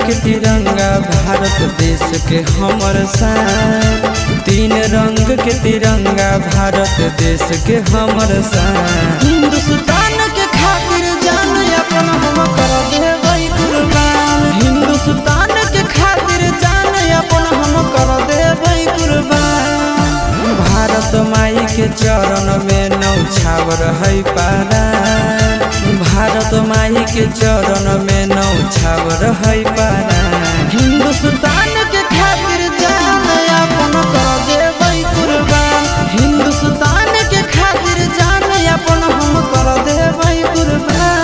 के तिरंगा भारत देश के हमर शान। तीन रंग के तिरंगा भारत देश के हमर शान। हिंदुस्तान के खातिर जान अपन हम कर देबै कुर्बान। हिंदुस्तान के खातिर जान अपन हम कर देबै कुर्बान। भारत माई के चरण में नौछावर है पारान। भारत माई के चरण में नौछावर है पारान। हिंदुस्तान के खातिर जान अपन कर देबै कुर्बान। हिंदुस्तान के खातिर जान अपन हम कर देबै कुर्बान।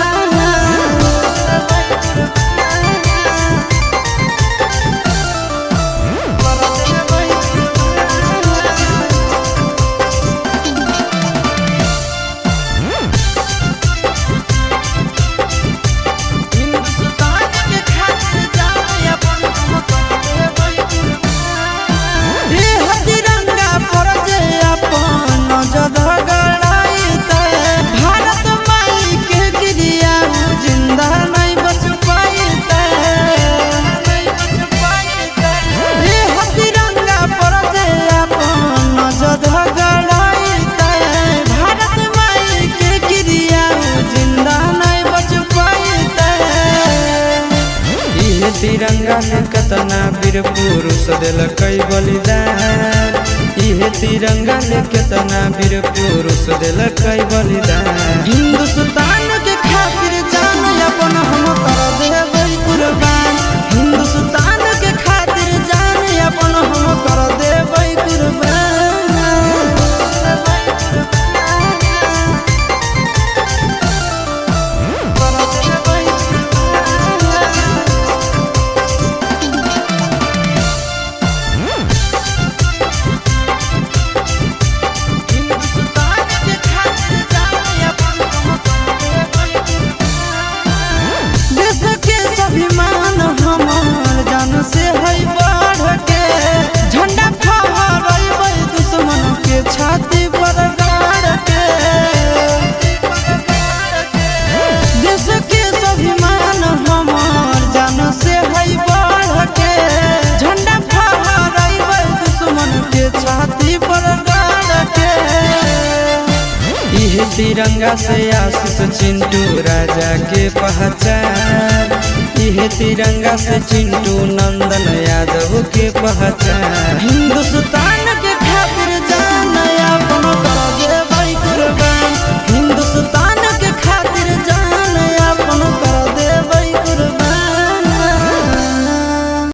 तिरंगा में कतना वीर पुरुष दिलक बलिदान। इहे तिरंगा में कितना वीर पुरुष दिलक बलिदान। हिंदुस्तान के खातिर जान अपन हम कर देबै कुर्बान। हिंदुस्तान के खातिर जान अपन हम कर देबै कुर्बान। अभिमान हमार जान से है बढ़ के। झंडा फहराइबै दुश्मन के छाती पर गाड़ के। देश के स्वाभिमान हमार जान से है बढ़ के। झंडा फहराइबै दुश्मन के छाती पर गाड़ के। इहे तिरंगा से आशीष चिंटू राजा के पहचान। इहे तिरंगा से चिंटू नंदन यादव के पहचान।